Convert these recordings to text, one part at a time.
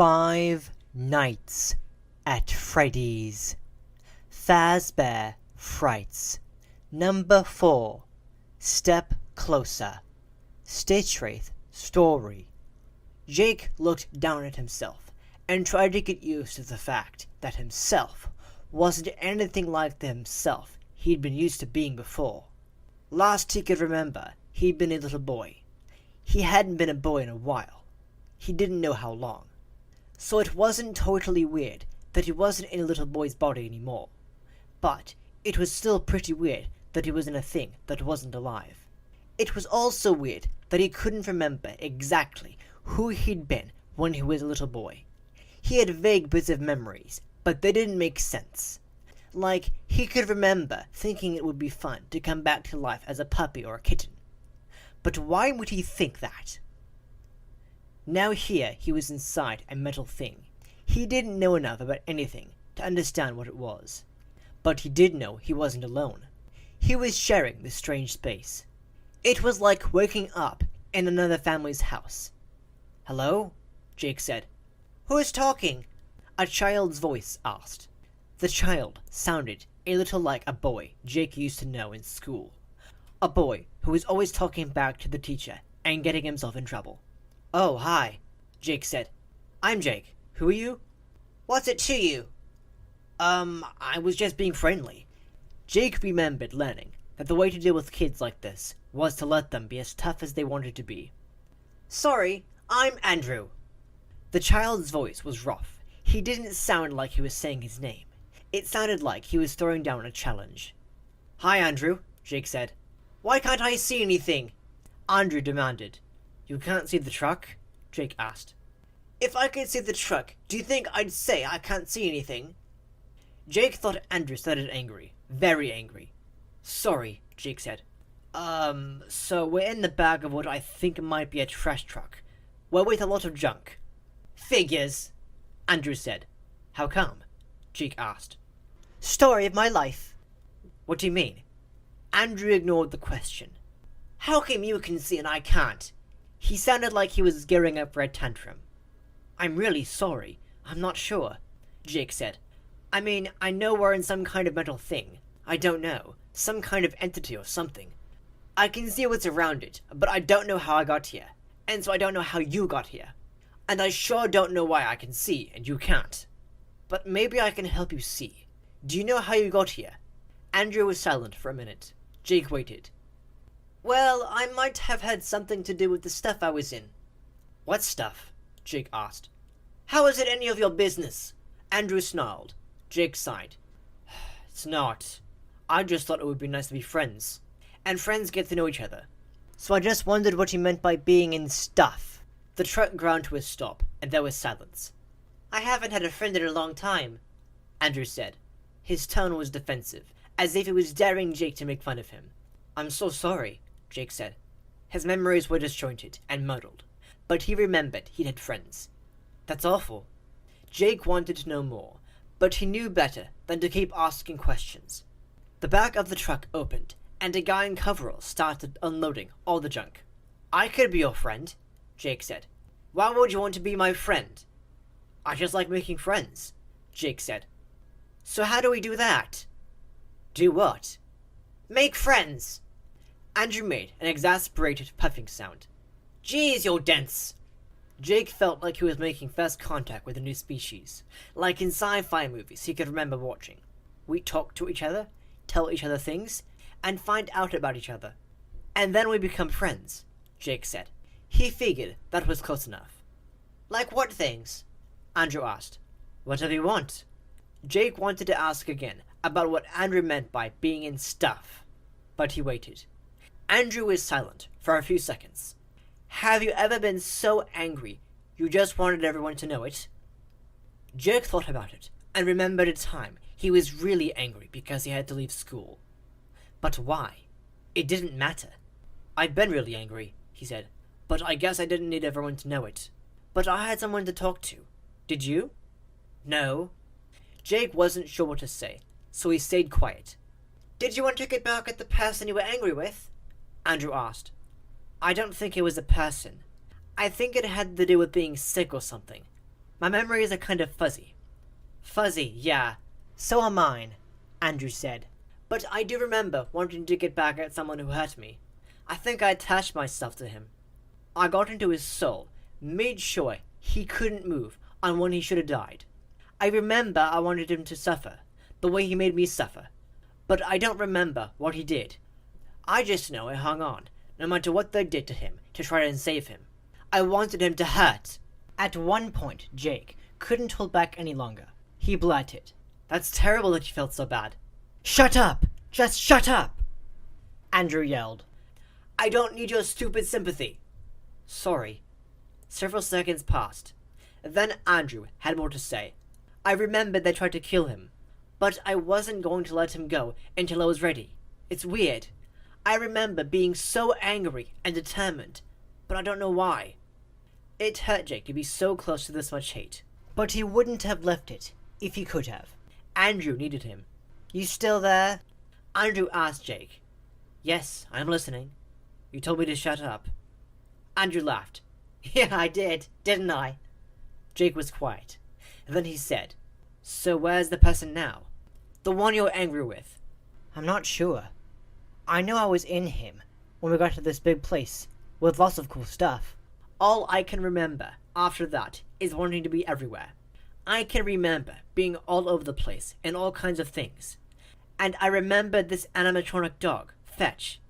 Five Nights at Freddy's. Fazbear Frights. Number 4. Step Closer. Stitchwraith Story. Jake looked down at himself and tried to get used to the fact that himself wasn't anything like the himself he'd been used to being before. Last he could remember, he'd been a little boy. He hadn't been a boy in a while. He didn't know how long. So it wasn't totally weird that he wasn't in a little boy's body anymore. But it was still pretty weird that he was in a thing that wasn't alive. It was also weird that he couldn't remember exactly who he'd been when he was a little boy. He had vague bits of memories, but they didn't make sense. Like, he could remember thinking it would be fun to come back to life as a puppy or a kitten. But why would he think that? Now here he was inside a metal thing. He didn't know enough about anything to understand what it was. But he did know he wasn't alone. He was sharing this strange space. It was like waking up in another family's house. "Hello?" Jake said. "Who's talking?" a child's voice asked. The child sounded a little like a boy Jake used to know in school. A boy who was always talking back to the teacher and getting himself in trouble. "Oh, hi," Jake said. "I'm Jake. Who are you?" "What's it to you?" I was just being friendly." Jake remembered learning that the way to deal with kids like this was to let them be as tough as they wanted to be. "Sorry, I'm Andrew." The child's voice was rough. He didn't sound like he was saying his name. It sounded like he was throwing down a challenge. "Hi, Andrew," Jake said. "Why can't I see anything?" Andrew demanded. "You can't see the truck?" Jake asked. "If I could see the truck, do you think I'd say I can't see anything?" Jake thought Andrew sounded angry. Very angry. "Sorry," Jake said. So we're in the back of what I think might be a trash truck. We're with a lot of junk." "Figures," Andrew said. "How come?" Jake asked. "Story of my life." "What do you mean?" Andrew ignored the question. "How come you can see and I can't?" He sounded like he was gearing up for a tantrum. "I'm really sorry. I'm not sure," Jake said. "I mean, I know we're in some kind of metal thing. I don't know. Some kind of entity or something. I can see what's around it, but I don't know how I got here. And so I don't know how you got here. And I sure don't know why I can see and you can't. But maybe I can help you see. Do you know how you got here?" Andrew was silent for a minute. Jake waited. "Well, I might have had something to do with the stuff I was in." "What stuff?" Jake asked. "How is it any of your business?" Andrew snarled. Jake sighed. "It's not. I just thought it would be nice to be friends. And friends get to know each other. So I just wondered what you meant by being in stuff." The truck ground to a stop, and there was silence. "I haven't had a friend in a long time," Andrew said. His tone was defensive, as if he was daring Jake to make fun of him. "I'm so sorry," Jake said. His memories were disjointed and muddled, but he remembered he'd had friends. "That's awful." Jake wanted to know more, but he knew better than to keep asking questions. The back of the truck opened, and a guy in coveralls started unloading all the junk. "I could be your friend," Jake said. "Why would you want to be my friend?" "I just like making friends," Jake said. "So how do we do that?" "Do what?" "Make friends." Andrew made an exasperated puffing sound. "Geez, you're dense." Jake felt like he was making first contact with a new species, like in sci-fi movies he could remember watching. We talk to each other, tell each other things, and find out about each other. "And then we become friends," Jake said. He figured that was close enough. "Like what things?" Andrew asked. "Whatever you want." Jake wanted to ask again about what Andrew meant by being in stuff, but he waited. Andrew was silent for a few seconds. "Have you ever been so angry you just wanted everyone to know it?" Jake thought about it and remembered a time he was really angry because he had to leave school. But why? It didn't matter. "I'd been really angry," he said, "but I guess I didn't need everyone to know it. But I had someone to talk to. Did you?" "No." Jake wasn't sure what to say, so he stayed quiet. "Did you want to get back at the person you were angry with?" Andrew asked. "I don't think it was a person. I think it had to do with being sick or something." My memories are kind of fuzzy. Fuzzy, yeah. So are mine, Andrew said. But I do remember wanting to get back at someone who hurt me. I think I attached myself to him. I got into his soul, made sure he couldn't move on when he should have died. I remember I wanted him to suffer, the way he made me suffer. But I don't remember what he did. I just know I hung on, no matter what they did to him, to try and save him. I wanted him to hurt. At one point, Jake couldn't hold back any longer. He blurted, "That's terrible that you felt so bad." "Shut up! Just shut up!" Andrew yelled. "I don't need your stupid sympathy." "Sorry." Several seconds passed. Then Andrew had more to say. "I remembered they tried to kill him, but I wasn't going to let him go until I was ready. It's weird. I remember being so angry and determined, but I don't know why." It hurt Jake to be so close to this much hate, but he wouldn't have left it if he could have. Andrew needed him. "You still there?" Andrew asked Jake. "Yes, I'm listening. You told me to shut up." Andrew laughed. "Yeah, I did, didn't I?" Jake was quiet. Then he said, "So where's the person now? The one you're angry with?" "I'm not sure. I know I was in him when we got to this big place with lots of cool stuff. All I can remember after that is wanting to be everywhere. I can remember being all over the place in all kinds of things. And I remember this animatronic dog, Fetch.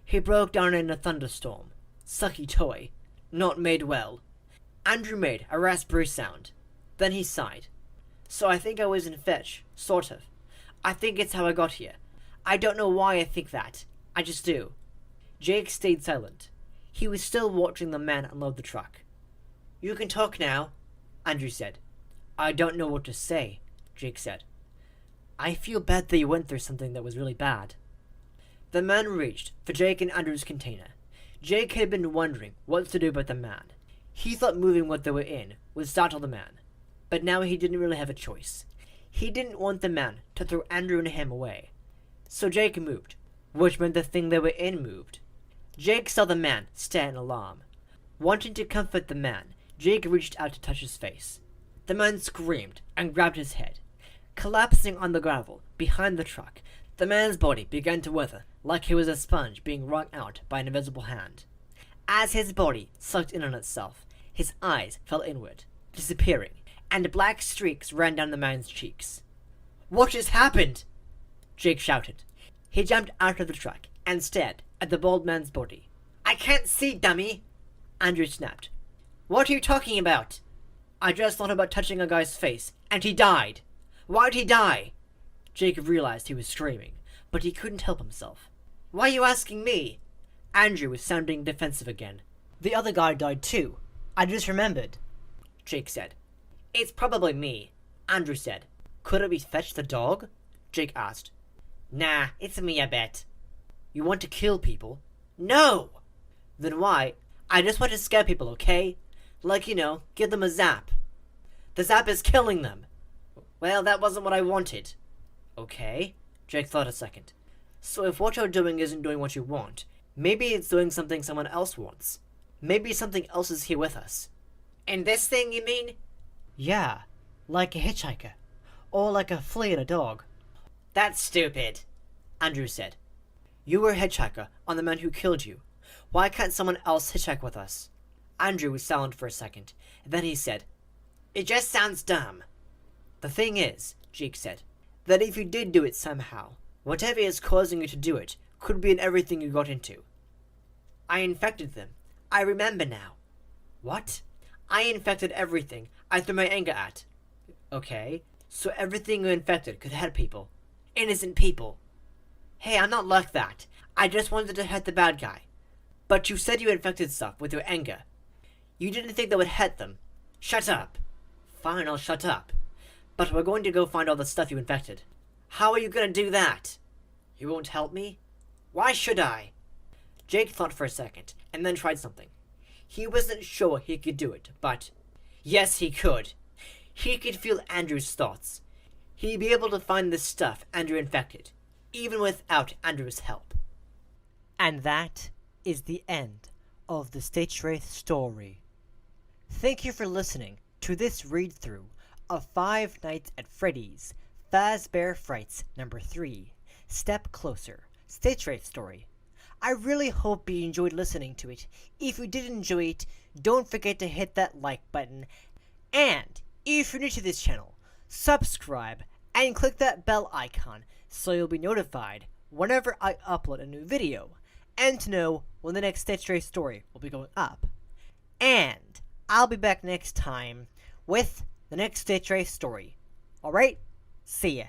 He broke down in a thunderstorm. Sucky toy. Not made well." Andrew made a raspberry sound. Then he sighed. "So I think I was in Fetch, sort of. I think it's how I got here. I don't know why I think that. I just do." Jake stayed silent. He was still watching the man unload the truck. "You can talk now," Andrew said. "I don't know what to say," Jake said. "I feel bad that you went through something that was really bad." The man reached for Jake and Andrew's container. Jake had been wondering what to do about the man. He thought moving what they were in would startle the man, but now he didn't really have a choice. He didn't want the man to throw Andrew and him away. So Jake moved, which meant the thing they were in moved. Jake saw the man stare in alarm. Wanting to comfort the man, Jake reached out to touch his face. The man screamed and grabbed his head. Collapsing on the gravel behind the truck, the man's body began to wither like he was a sponge being wrung out by an invisible hand. As his body sucked in on itself, his eyes fell inward, disappearing, and black streaks ran down the man's cheeks. "What just happened?" Jake shouted. He jumped out of the truck and stared at the bald man's body. "I can't see, dummy!" Andrew snapped. "What are you talking about?" "I just thought about touching a guy's face, and he died." "Why'd he die?" Jake realized he was screaming, but he couldn't help himself. "Why are you asking me?" Andrew was sounding defensive again. "The other guy died too. I just remembered," Jake said. "It's probably me," Andrew said. "Could it be Fetch the dog?" Jake asked. "Nah, it's me, I bet." "You want to kill people?" "No!" "Then why?" "I just want to scare people, okay? Like, give them a zap." "The zap is killing them." "Well, that wasn't what I wanted." "Okay." Jake thought a second. "So if what you're doing isn't doing what you want, maybe it's doing something someone else wants. Maybe something else is here with us." "And this thing, you mean?" "Yeah, like a hitchhiker. Or like a flea and a dog." "That's stupid," Andrew said. "You were a hitchhiker on the man who killed you. Why can't someone else hitchhike with us?" Andrew was silent for a second. Then he said, "It just sounds dumb." "The thing is," Jake said, "that if you did do it somehow, whatever is causing you to do it could be in everything you got into." "I infected them. I remember now." "What?" "I infected everything I threw my anger at." "Okay, so everything you infected could hurt people. Innocent people." "Hey, I'm not like that. I just wanted to hurt the bad guy." "But you said you infected stuff with your anger. You didn't think that would hurt them." "Shut up." "Fine, I'll shut up. But we're going to go find all the stuff you infected." "How are you going to do that?" "You won't help me?" "Why should I?" Jake thought for a second, and then tried something. He wasn't sure he could do it, but yes, he could. He could feel Andrew's thoughts. He'd be able to find the stuff Andrew infected, even without Andrew's help. And that is the end of the Stitchwraith story. Thank you for listening to this read-through of Five Nights at Freddy's Fazbear Frights number 3, Step Closer, Stitchwraith story. I really hope you enjoyed listening to it. If you did enjoy it, don't forget to hit that like button. And if you're new to this channel, subscribe and click that bell icon so you'll be notified whenever I upload a new video and to know when the next Stitchwraith story will be going up. And I'll be back next time with the next Stitchwraith story. Alright? See ya.